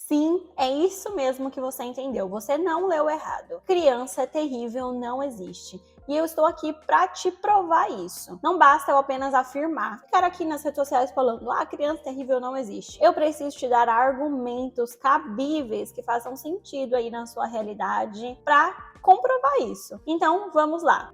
Sim, é isso mesmo que você entendeu. Você não leu errado. Criança terrível não existe. E eu estou aqui para te provar isso. Não basta eu apenas afirmar, ficar aqui nas redes sociais falando, criança terrível não existe. Eu preciso te dar argumentos cabíveis que façam sentido aí na sua realidade para comprovar isso. Então, vamos lá.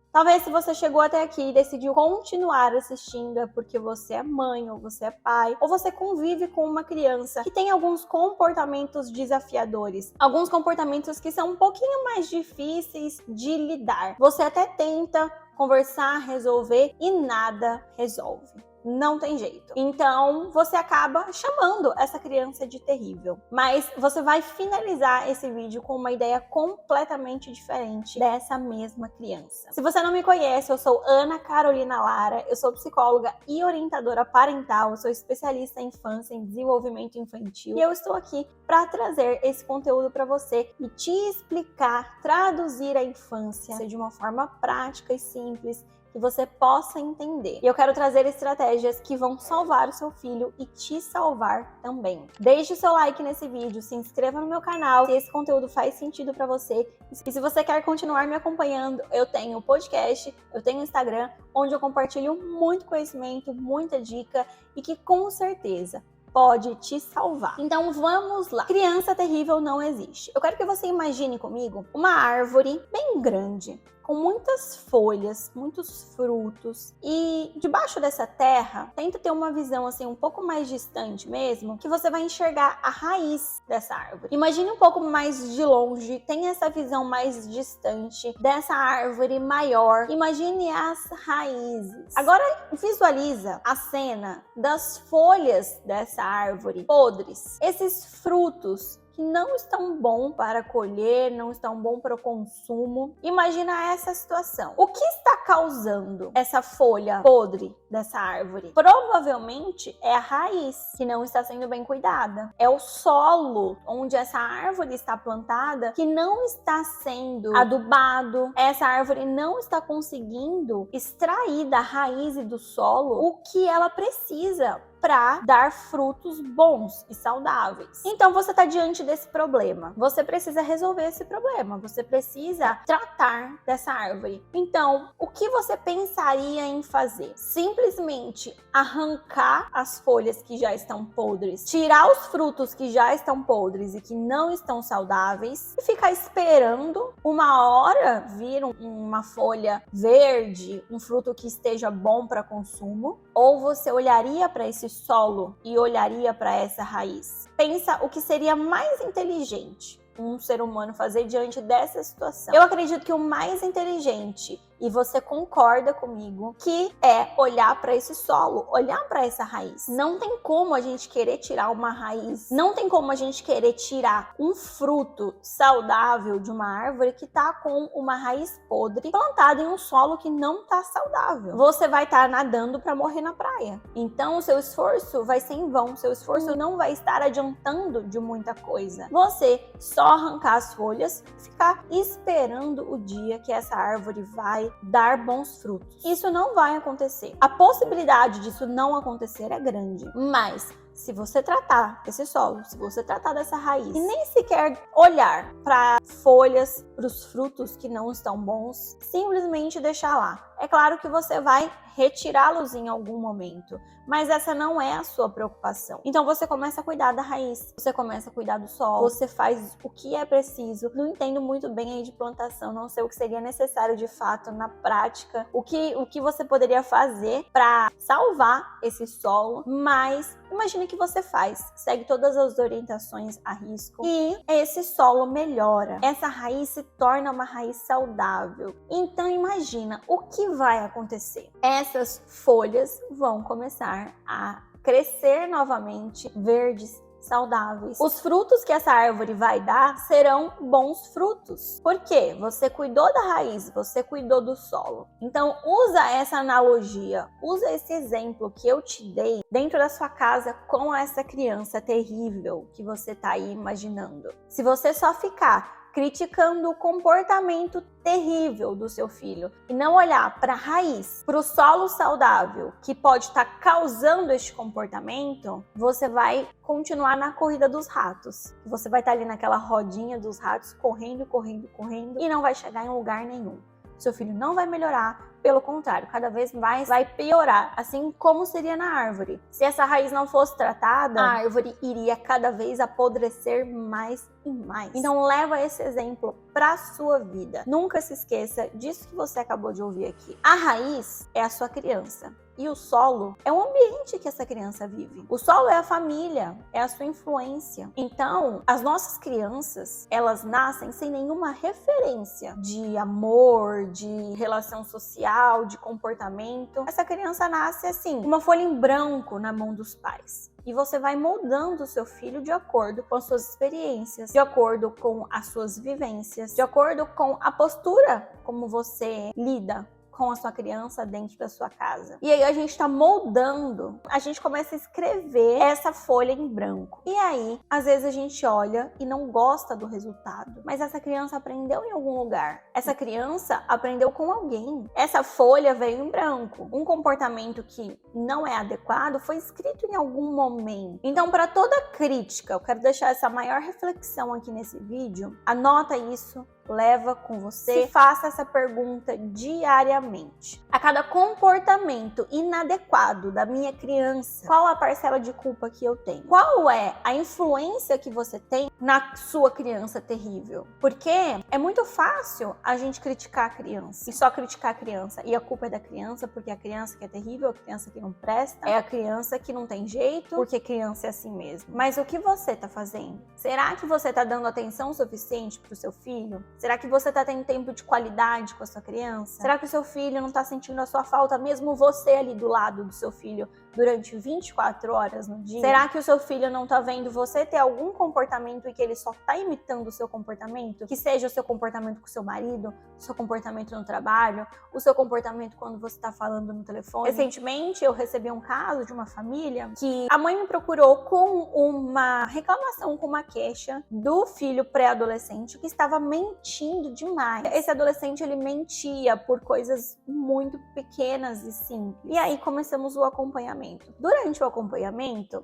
Talvez se você chegou até aqui e decidiu continuar assistindo é porque você é mãe, ou você é pai, ou você convive com uma criança que tem alguns comportamentos desafiadores, alguns comportamentos que são um pouquinho mais difíceis de lidar. Você até tenta conversar, resolver e nada resolve. Não tem jeito. Então, você acaba chamando essa criança de terrível. Mas você vai finalizar esse vídeo com uma ideia completamente diferente dessa mesma criança. Se você não me conhece, eu sou Ana Carolina Lara, eu sou psicóloga e orientadora parental, eu sou especialista em infância e desenvolvimento infantil. E eu estou aqui para trazer esse conteúdo para você e te explicar, traduzir a infância de uma forma prática e simples, que você possa entender. E eu quero trazer estratégias que vão salvar o seu filho e te salvar também. Deixe o seu like nesse vídeo, se inscreva no meu canal se esse conteúdo faz sentido para você. E se você quer continuar me acompanhando, eu tenho podcast, eu tenho Instagram, onde eu compartilho muito conhecimento, muita dica e que com certeza pode te salvar. Então vamos lá. Criança terrível não existe. Eu quero que você imagine comigo uma árvore bem grande, com muitas folhas, muitos frutos, e debaixo dessa terra, tenta ter uma visão assim um pouco mais distante mesmo, que você vai enxergar a raiz dessa árvore. Imagine um pouco mais de longe, tenha essa visão mais distante dessa árvore maior. Imagine as raízes. Agora visualiza a cena das folhas dessa árvore podres, esses frutos que não estão bons para colher, não estão bons para o consumo. Imagina essa situação. O que está causando essa folha podre dessa árvore? Provavelmente é a raiz que não está sendo bem cuidada. É o solo onde essa árvore está plantada que não está sendo adubado. Essa árvore não está conseguindo extrair da raiz e do solo o que ela precisa para dar frutos bons e saudáveis. Então você está diante desse problema. Você precisa resolver esse problema. Você precisa tratar dessa árvore. Então, o que você pensaria em fazer? Simplesmente arrancar as folhas que já estão podres, tirar os frutos que já estão podres e que não estão saudáveis e ficar esperando uma hora vir uma folha verde, um fruto que esteja bom para consumo? Ou você olharia para esse solo e olharia para essa raiz? Pensa o que seria mais inteligente um ser humano fazer diante dessa situação. Eu acredito que o mais inteligente, e você concorda comigo, que é olhar para esse solo, olhar para essa raiz. Não tem como a gente querer tirar uma raiz, não tem como a gente querer tirar um fruto saudável de uma árvore que tá com uma raiz podre plantada em um solo que não tá saudável. Você vai estar nadando para morrer na praia. Então o seu esforço vai ser em vão, seu esforço não vai estar adiantando de muita coisa. Você só arrancar as folhas, ficar esperando o dia que essa árvore vai dar bons frutos. Isso não vai acontecer. A possibilidade disso não acontecer é grande, mas se você tratar esse solo, se você tratar dessa raiz e nem sequer olhar para folhas, para os frutos que não estão bons, simplesmente deixar lá. É claro que você vai retirá-los em algum momento, mas essa não é a sua preocupação. Então você começa a cuidar da raiz, você começa a cuidar do solo, você faz o que é preciso. Não entendo muito bem aí de plantação, não sei o que seria necessário de fato na prática, o que você poderia fazer para salvar esse solo, mas imagine que você faz, segue todas as orientações a risco e esse solo melhora, essa raiz se torna uma raiz saudável. Então imagina o que vai acontecer. Essas folhas vão começar a crescer novamente, verdes, saudáveis. Os frutos que essa árvore vai dar serão bons frutos. Por quê? Você cuidou da raiz, você cuidou do solo. Então usa essa analogia, usa esse exemplo que eu te dei dentro da sua casa com essa criança terrível que você tá aí imaginando. Se você só ficar criticando o comportamento terrível do seu filho e não olhar para a raiz, para o solo saudável que pode estar causando este comportamento, você vai continuar na corrida dos ratos. Você vai estar ali naquela rodinha dos ratos, correndo, correndo, correndo e não vai chegar em lugar nenhum. Seu filho não vai melhorar, pelo contrário, cada vez mais vai piorar, assim como seria na árvore. Se essa raiz não fosse tratada, a árvore iria cada vez apodrecer mais e mais. Então leva esse exemplo para sua vida. Nunca se esqueça disso que você acabou de ouvir aqui. A raiz é a sua criança. E o solo é o ambiente que essa criança vive. O solo é a família, é a sua influência. Então, as nossas crianças, elas nascem sem nenhuma referência de amor, de relação social, de comportamento. Essa criança nasce assim, uma folha em branco na mão dos pais. E você vai moldando o seu filho de acordo com as suas experiências, de acordo com as suas vivências, de acordo com a postura como você lida com a sua criança dentro da sua casa. E aí a gente tá moldando, a gente começa a escrever essa folha em branco. E aí, às vezes a gente olha e não gosta do resultado, mas essa criança aprendeu em algum lugar. Essa criança aprendeu com alguém. Essa folha veio em branco. Um comportamento que não é adequado foi escrito em algum momento. Então, para toda crítica, eu quero deixar essa maior reflexão aqui nesse vídeo. Anota isso. Leva com você e faça essa pergunta diariamente. A cada comportamento inadequado da minha criança, qual a parcela de culpa que eu tenho? Qual é a influência que você tem na sua criança terrível? Porque é muito fácil a gente criticar a criança e só criticar a criança. E a culpa é da criança porque é a criança que é terrível, a criança que não presta, é a criança que não tem jeito, porque criança é assim mesmo. Mas o que você tá fazendo? Será que você tá dando atenção suficiente pro seu filho? Será que você tá tendo tempo de qualidade com a sua criança? Será que o seu filho não tá sentindo a sua falta, mesmo você ali do lado do seu filho durante 24 horas no dia? Será que o seu filho não tá vendo você ter algum comportamento e que ele só tá imitando o seu comportamento? Que seja o seu comportamento com o seu marido, o seu comportamento no trabalho, o seu comportamento quando você tá falando no telefone. Recentemente eu recebi um caso de uma família que a mãe me procurou com uma reclamação, com uma queixa do filho pré-adolescente que estava mentindo demais. Esse adolescente, ele mentia por coisas muito pequenas e simples. E aí começamos o acompanhamento. Durante o acompanhamento,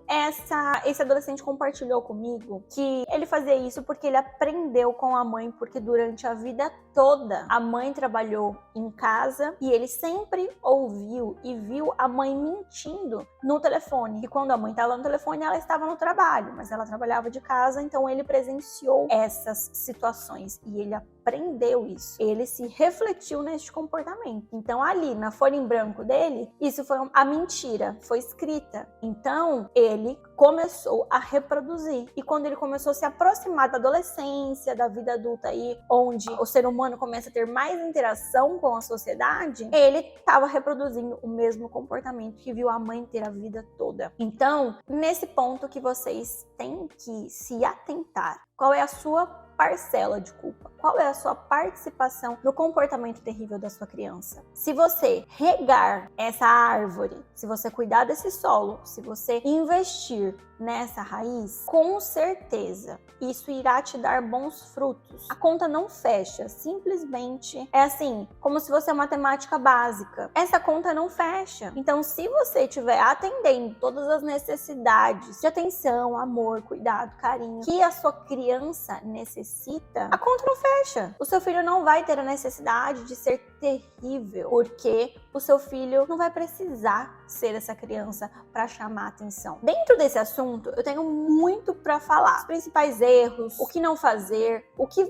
esse adolescente compartilhou comigo que ele fazia isso porque ele aprendeu com a mãe, porque durante a vida toda a mãe trabalhou em casa e ele sempre ouviu e viu a mãe mentindo no telefone. E quando a mãe estava no telefone, ela estava no trabalho, mas ela trabalhava de casa, então ele presenciou essas situações e ele aprendeu isso. Ele se refletiu neste comportamento. Então ali, na folha em branco dele, isso foi a mentira, foi escrita. Então ele começou a reproduzir. E quando ele começou a se aproximar da adolescência, da vida adulta aí, onde o ser humano começa a ter mais interação com a sociedade, ele estava reproduzindo o mesmo comportamento que viu a mãe ter a vida toda. Então, nesse ponto que vocês têm que se atentar, qual é a sua parcela de culpa? Qual é a sua participação no comportamento terrível da sua criança? Se você regar essa árvore, se você cuidar desse solo, se você investir nessa raiz, com certeza isso irá te dar bons frutos. A conta não fecha, simplesmente é assim, como se fosse uma matemática básica. Essa conta não fecha. Então, se você estiver atendendo todas as necessidades de atenção, amor, cuidado, carinho que a sua criança necessita, a conta não fecha. O seu filho não vai ter a necessidade de ser terrível, porque o seu filho não vai precisar ser essa criança para chamar atenção. Dentro desse assunto, eu tenho muito para falar. Os principais erros, o que não fazer, o que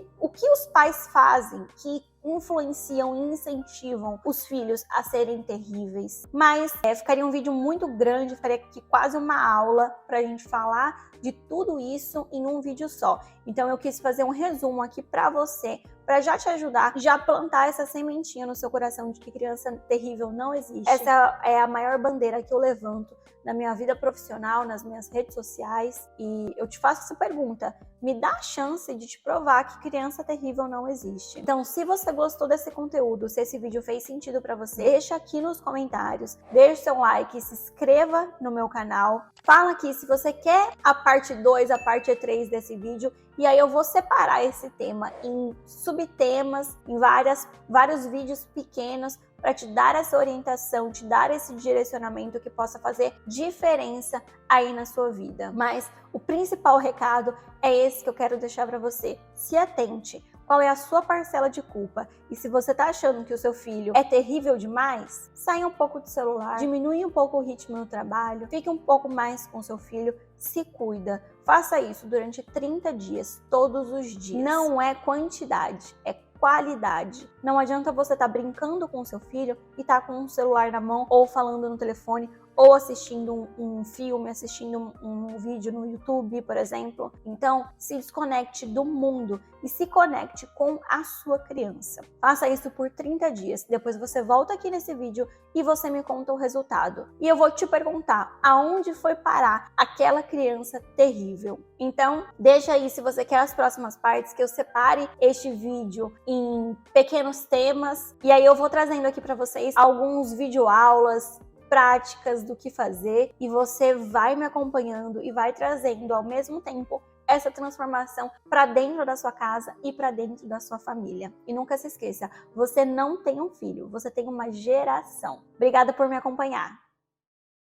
os pais fazem que influenciam e incentivam os filhos a serem terríveis. Mas ficaria um vídeo muito grande, ficaria aqui quase uma aula pra gente falar de tudo isso em um vídeo só. Então eu quis fazer um resumo aqui pra você para já te ajudar, já plantar essa sementinha no seu coração de que criança terrível não existe. Essa é a maior bandeira que eu levanto na minha vida profissional, nas minhas redes sociais, e eu te faço essa pergunta: me dá a chance de te provar que criança terrível não existe. Então, se você gostou desse conteúdo, se esse vídeo fez sentido para você, deixa aqui nos comentários, deixa seu like, se inscreva no meu canal, fala aqui se você quer a parte 2, a parte 3 desse vídeo, e aí eu vou separar esse tema em subtemas, em vários vídeos pequenos, para te dar essa orientação, te dar esse direcionamento que possa fazer diferença aí na sua vida. Mas o principal recado é esse que eu quero deixar para você. Se atente. Qual é a sua parcela de culpa? E se você tá achando que o seu filho é terrível demais, saia um pouco do celular, diminui um pouco o ritmo no trabalho, fique um pouco mais com seu filho, se cuida. Faça isso durante 30 dias, todos os dias. Não é quantidade, é qualidade. Não adianta você estar brincando com o seu filho e estar com um celular na mão ou falando no telefone ou assistindo um filme, assistindo um vídeo no YouTube, por exemplo. Então, se desconecte do mundo e se conecte com a sua criança. Faça isso por 30 dias. Depois você volta aqui nesse vídeo e você me conta o resultado. E eu vou te perguntar aonde foi parar aquela criança terrível. Então, deixa aí se você quer as próximas partes, que eu separe este vídeo em pequenos temas. E aí eu vou trazendo aqui para vocês alguns videoaulas, práticas do que fazer, e você vai me acompanhando e vai trazendo ao mesmo tempo essa transformação para dentro da sua casa e para dentro da sua família. E nunca se esqueça, você não tem um filho, você tem uma geração. Obrigada por me acompanhar.